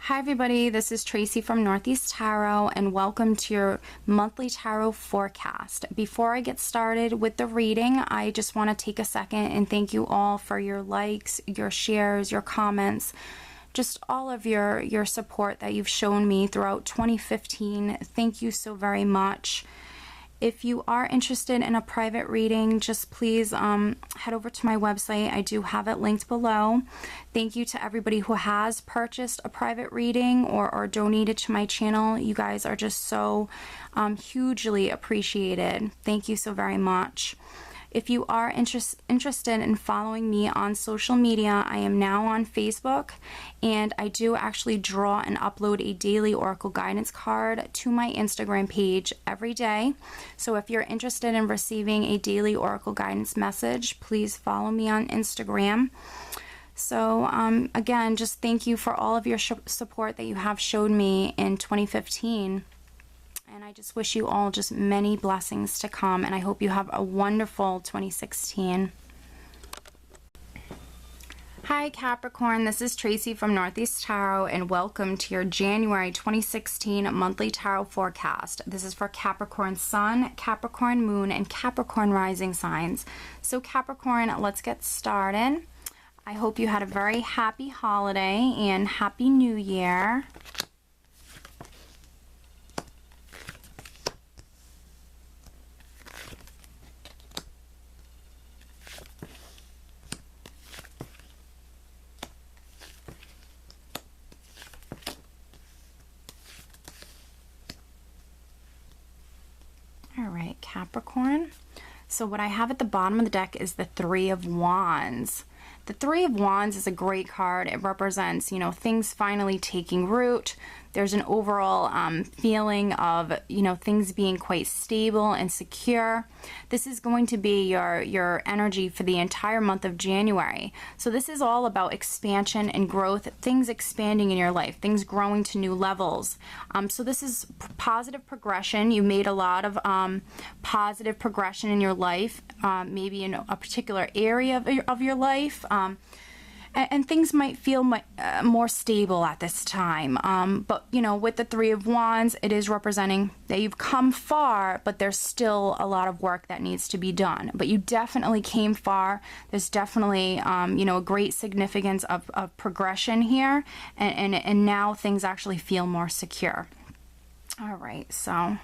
Hi everybody, this is Tracy from Northeast Tarot and welcome to your monthly tarot forecast. Before I get started with the reading, I just want to take a second and thank you all for your likes, your shares, your comments, just all of your support that you've shown me throughout 2015. Thank you so very much. If you are interested in a private reading, just please head over to my website. I do have it linked below. Thank you to everybody who has purchased a private reading or donated to my channel. You guys are just so hugely appreciated. Thank you so very much. If you are interested in following me on social media, I am now on Facebook, and I do actually draw and upload a daily Oracle guidance card to my Instagram page every day. So if you're interested in receiving a daily Oracle guidance message, please follow me on Instagram. So again, just thank you for all of your support that you have showed me in 2015. And I just wish you all just many blessings to come, and I hope you have a wonderful 2016. Hi Capricorn, this is Tracy from Northeast Tarot, and welcome to your January 2016 monthly tarot forecast. This is for Capricorn Sun, Capricorn Moon, and Capricorn Rising signs. So Capricorn, let's get started. I hope you had a very happy holiday and Happy New Year. All right, Capricorn. So what I have at the bottom of the deck is the Three of Wands. The Three of Wands is a great card. It represents, you know, things finally taking root. There's an overall feeling of, you know, things being quite stable and secure. This is going to be your energy for the entire month of January. So this is all about expansion and growth, things expanding in your life, things growing to new levels. So this is positive progression. You made a lot of positive progression in your life, maybe in a particular area of your life. And things might feel more stable at this time. But, you know, with the Three of Wands, it is representing that you've come far, but there's still a lot of work that needs to be done. But you definitely came far. There's definitely, you know, a great significance of progression here. And now things actually feel more secure. All right, so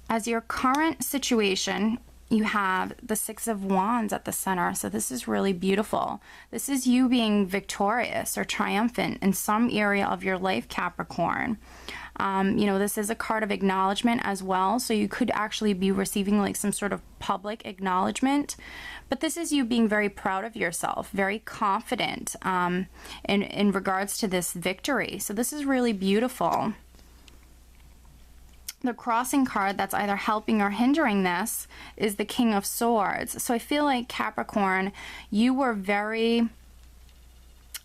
as your current situation, you have the Six of Wands at the center. So this is really beautiful. This is you being victorious or triumphant in some area of your life, Capricorn. You know, this is a card of acknowledgement as well. So you could actually be receiving like some sort of public acknowledgement. But this is you being very proud of yourself, very confident in regards to this victory. So this is really beautiful. The crossing card that's either helping or hindering this is the King of Swords. So I feel like Capricorn, you were very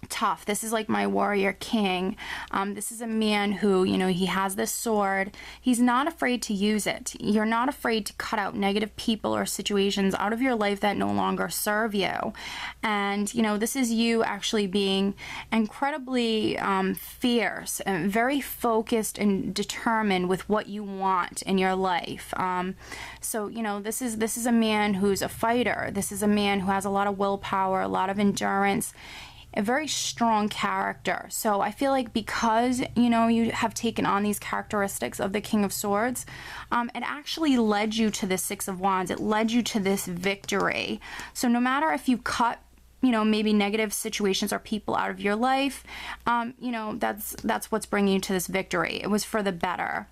tough. This is like my warrior king. This is a man who, you know, he has this sword. He's not afraid to use it. You're not afraid to cut out negative people or situations out of your life that no longer serve you. And, you know, this is you actually being incredibly fierce and very focused and determined with what you want in your life. So, you know, this is a man who's a fighter. This is a man who has a lot of willpower, a lot of endurance, a very strong character. So I feel like because, you know, you have taken on these characteristics of the King of Swords, it actually led you to the Six of Wands. It led you to this victory. So no matter if you cut, you know, maybe negative situations or people out of your life, you know, that's what's bringing you to this victory. It was for the better.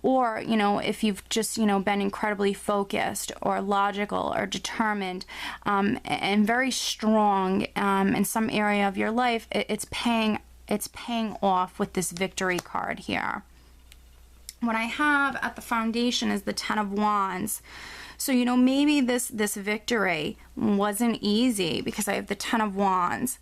Or, you know, if you've just, you know, been incredibly focused or logical or determined and very strong in some area of your life, it's paying off with this victory card here. What I have at the foundation is the Ten of Wands. So, you know, maybe this victory wasn't easy because I have the Ten of Wands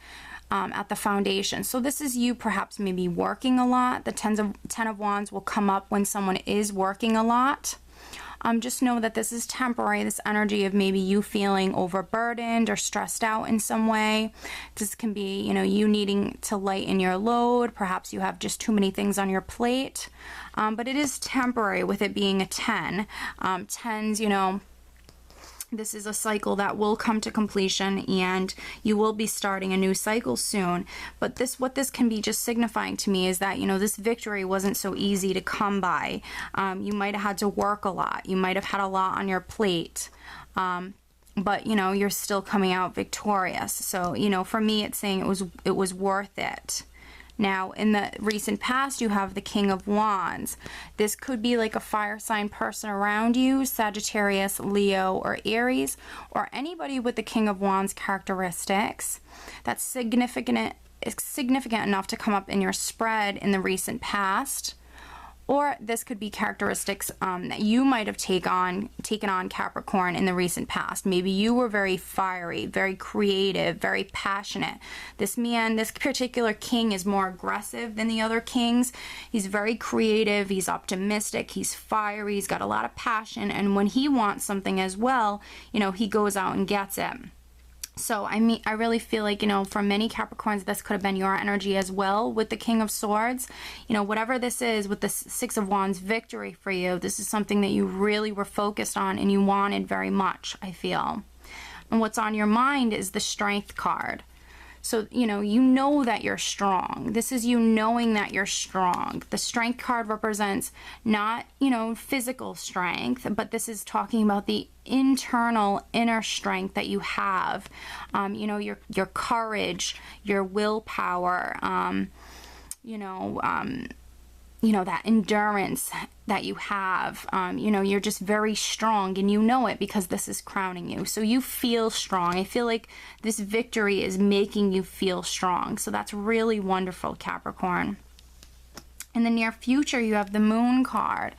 at the foundation. So this is you perhaps maybe working a lot. The Ten of Wands will come up when someone is working a lot. just know that this is temporary, this energy of maybe you feeling overburdened or stressed out in some way. This can be, you know, you needing to lighten your load. Perhaps you have just too many things on your plate. But it is temporary with it being a 10. 10s, you know, this is a cycle that will come to completion, and you will be starting a new cycle soon. But what this can be just signifying to me is that, you know, this victory wasn't so easy to come by. You might have had to work a lot. You might have had a lot on your plate. But, you know, you're still coming out victorious. So, you know, for me, it's saying it was worth it. Now, in the recent past, you have the King of Wands. This could be like a fire sign person around you, Sagittarius, Leo, or Aries, or anybody with the King of Wands characteristics. That's significant enough to come up in your spread in the recent past. Or this could be characteristics that you might have taken on Capricorn in the recent past. Maybe you were very fiery, very creative, very passionate. This particular king is more aggressive than the other kings. He's very creative, he's optimistic, he's fiery, he's got a lot of passion, and when he wants something as well, you know, he goes out and gets it. So, I mean, I really feel like, you know, for many Capricorns, this could have been your energy as well with the King of Swords. You know, whatever this is with the Six of Wands victory for you, this is something that you really were focused on and you wanted very much, I feel. And what's on your mind is the Strength card. So, you know that you're strong. This is you knowing that you're strong. The Strength card represents not, you know, physical strength, but this is talking about the internal inner strength that you have. You know, your courage, your willpower, that endurance that you have. You know, you're just very strong, and you know it because this is crowning you. So you feel strong. I feel like this victory is making you feel strong. So that's really wonderful, Capricorn. In the near future, you have the Moon card.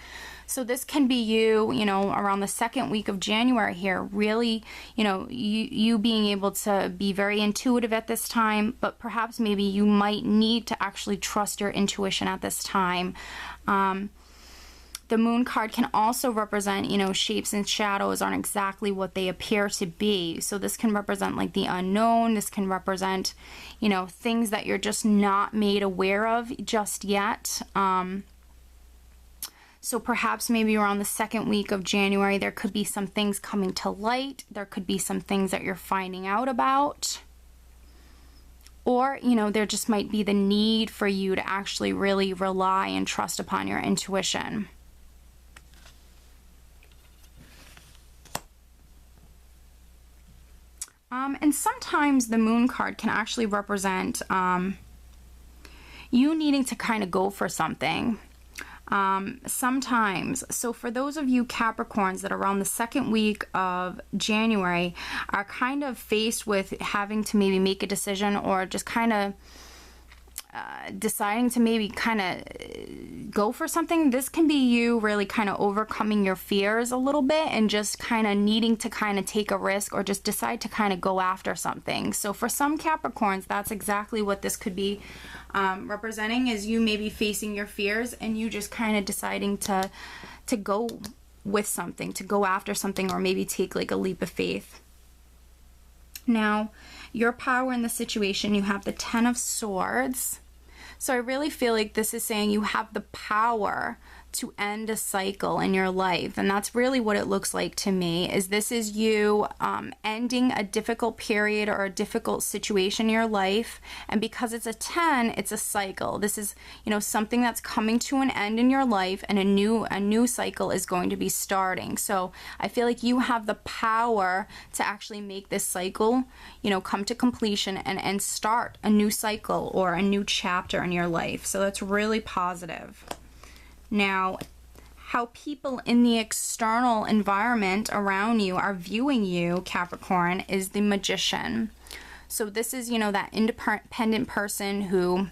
So this can be you, you know, around the second week of January here, really, you know, you being able to be very intuitive at this time, but perhaps maybe you might need to actually trust your intuition at this time. The Moon card can also represent, you know, shapes and shadows aren't exactly what they appear to be. So this can represent like the unknown. This can represent, you know, things that you're just not made aware of just yet. So perhaps maybe around the second week of January, there could be some things coming to light. There could be some things that you're finding out about. Or, you know, there just might be the need for you to actually really rely and trust upon your intuition. And sometimes the Moon card can actually represent you needing to kind of go for something. Sometimes. So for those of you Capricorns that are around the second week of January are kind of faced with having to maybe make a decision, or just kind of deciding to maybe kind of go for something, this can be you really kind of overcoming your fears a little bit and just kind of needing to kind of take a risk or just decide to kind of go after something. So for some Capricorns, that's exactly what this could be representing, is you maybe facing your fears and you just kind of deciding to go with something, to go after something, or maybe take like a leap of faith. Now, your power in the situation, you have the Ten of Swords. So I really feel like this is saying you have the power to end a cycle in your life, and that's really what it looks like to me. Is this is you ending a difficult period or a difficult situation in your life, and because it's a 10, it's a cycle. This is, you know, something that's coming to an end in your life, and a new cycle is going to be starting. So I feel like you have the power to actually make this cycle, you know, come to completion and start a new cycle or a new chapter in your life. So that's really positive. Now, how people in the external environment around you are viewing you, Capricorn, is the Magician. So this is, you know, that independent person who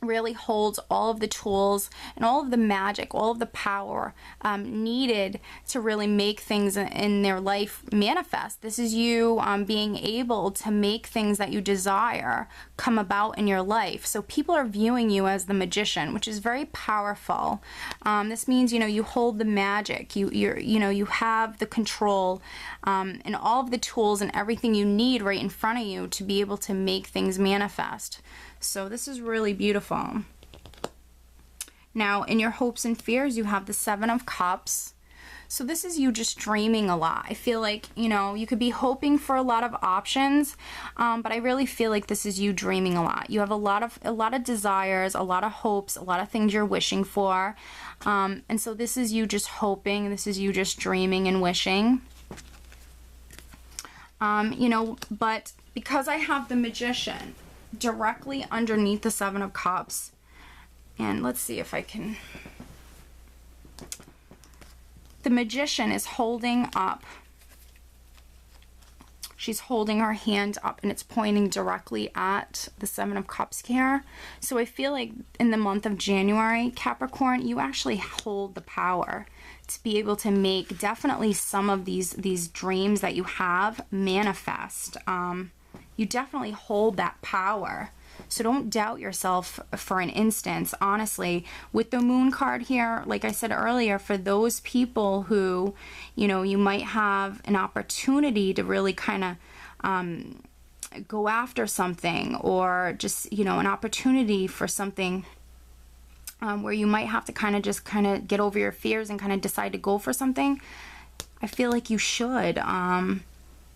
really holds all of the tools and all of the magic, all of the power needed to really make things in their life manifest. This is you being able to make things that you desire come about in your life. So people are viewing you as the magician, which is very powerful. This means, you know, you hold the magic, you have the control and all of the tools and everything you need right in front of you to be able to make things manifest. So this is really beautiful. Now, in your hopes and fears, you have the Seven of Cups. So this is you just dreaming a lot. I feel like, you know, you could be hoping for a lot of options, but I really feel like this is you dreaming a lot. You have a lot of desires, a lot of hopes, a lot of things you're wishing for. And so this is you just hoping. This is you just dreaming and wishing. You know, but because I have the Magician directly underneath the Seven of Cups, and let's see if I can, the Magician is holding up, she's holding her hand up and it's pointing directly at the Seven of Cups here. So I feel like in the month of January, Capricorn, you actually hold the power to be able to make definitely some of these dreams that you have manifest. You definitely hold that power. So don't doubt yourself for an instance. Honestly, with the Moon card here, like I said earlier, for those people who, you know, you might have an opportunity to really kind of go after something, or just, you know, an opportunity for something where you might have to kind of get over your fears and kind of decide to go for something. I feel like you should.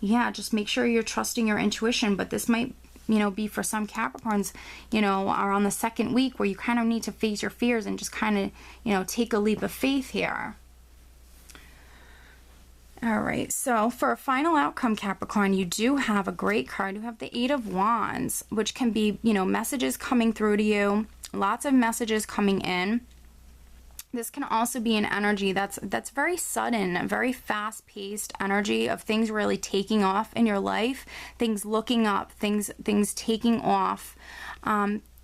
Yeah, just make sure you're trusting your intuition. But this might, you know, be for some Capricorns, you know, are on the second week where you kind of need to face your fears and just kind of, you know, take a leap of faith here. All right, so for a final outcome, Capricorn, you do have a great card. You have the Eight of Wands, which can be, you know, messages coming through to you, lots of messages coming in. This can also be an energy that's very sudden, very fast-paced energy of things really taking off in your life, things looking up, things taking off,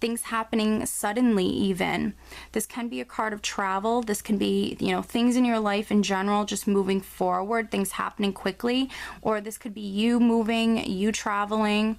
things happening suddenly even. This can be a card of travel. This can be, you know, things in your life in general just moving forward, things happening quickly, or this could be you moving, you traveling.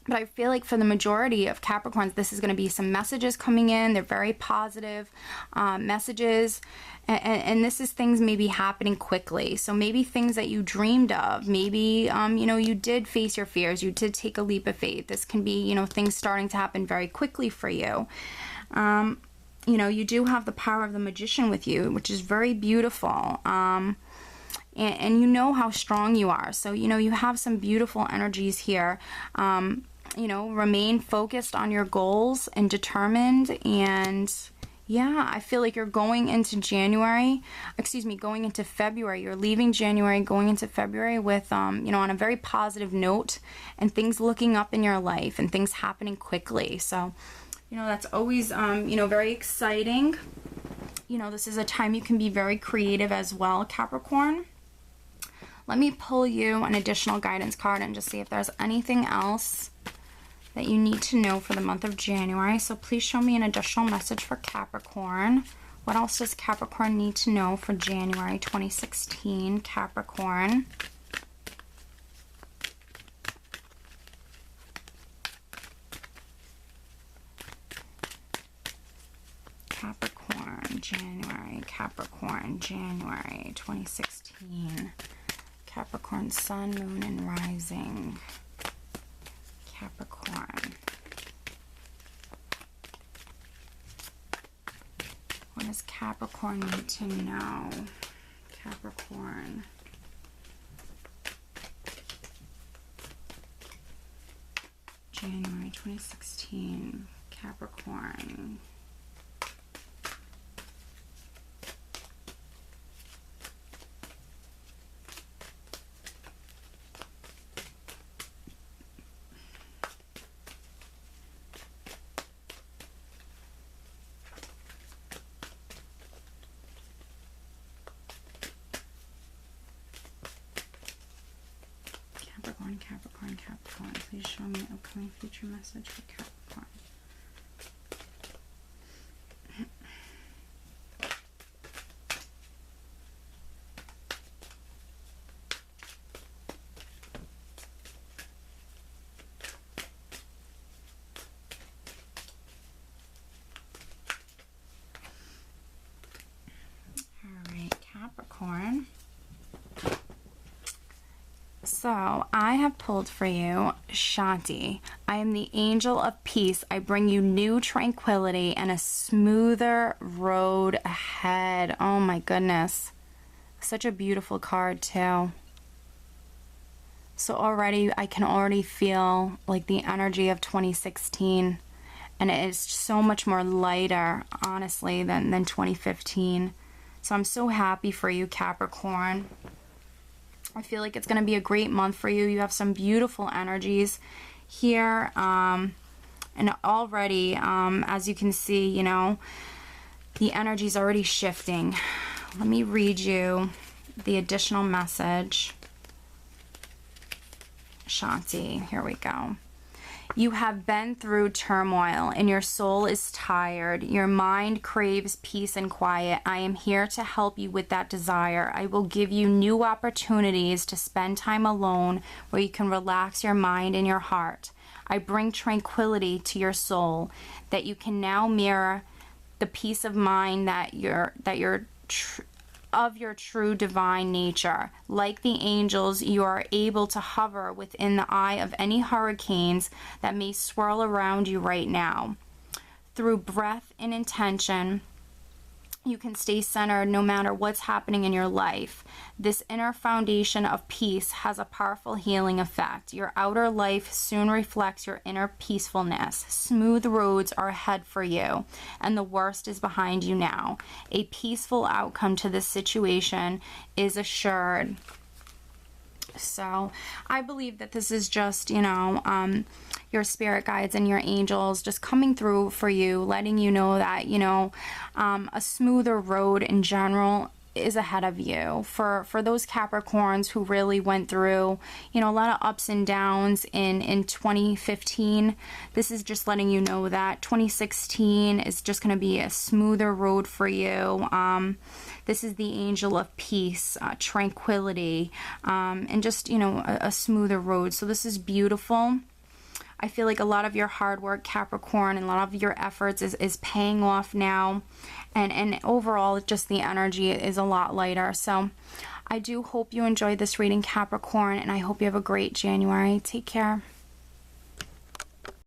But I feel like for the majority of Capricorns, this is going to be some messages coming in. They're very positive messages. And this is things maybe happening quickly. So maybe things that you dreamed of. Maybe, you know, you did face your fears. You did take a leap of faith. This can be, you know, things starting to happen very quickly for you. You know, you do have the power of the Magician with you, which is very beautiful. And you know how strong you are. So, you know, you have some beautiful energies here. You know, remain focused on your goals and determined. And yeah, I feel like you're going into going into February. You're leaving January, going into February with, you know, on a very positive note, and things looking up in your life and things happening quickly. So, you know, that's always, you know, very exciting. You know, this is a time you can be very creative as well, Capricorn. Let me pull you an additional guidance card and just see if there's anything else that you need to know for the month of January. So please show me an additional message for Capricorn. What else does Capricorn need to know for January 2016, Capricorn? Capricorn, January 2016. Capricorn, Sun, Moon, and Rising. Capricorn. What does Capricorn need to know? Capricorn. January 2016. Capricorn. Capricorn, Capricorn. Please show me upcoming future message for Capricorn. All right, Capricorn. So, I have pulled for you Shanti. I am the angel of peace. I bring you new tranquility and a smoother road ahead. Oh my goodness. Such a beautiful card too. So already, I can already feel like the energy of 2016. And it is so much more lighter, honestly, than 2015. So I'm so happy for you, Capricorn. I feel like it's going to be a great month for you. You have some beautiful energies here. And already, as you can see, you know, the energy is already shifting. Let me read you the additional message. Shanti, here we go. You have been through turmoil and your soul is tired. Your mind craves peace and quiet. I am here to help you with that desire. I will give you new opportunities to spend time alone where you can relax your mind and your heart. I bring tranquility to your soul that you can now mirror the peace of mind that of your true divine nature. Like the angels, you are able to hover within the eye of any hurricanes that may swirl around you right now. Through breath and intention, you can stay centered no matter what's happening in your life. This inner foundation of peace has a powerful healing effect. Your outer life soon reflects your inner peacefulness. Smooth roads are ahead for you, and the worst is behind you now. A peaceful outcome to this situation is assured. So I believe that this is just, you know, your spirit guides and your angels just coming through for you, letting you know that, you know, a smoother road in general is ahead of you. For those Capricorns who really went through, you know, a lot of ups and downs in 2015, this is just letting you know that 2016 is just going to be a smoother road for you. This is the angel of peace, tranquility, and just, you know, a smoother road. So this is beautiful. I feel like a lot of your hard work, Capricorn, and a lot of your efforts is paying off now. And overall, just the energy is a lot lighter. So I do hope you enjoyed this reading, Capricorn, and I hope you have a great January. Take care.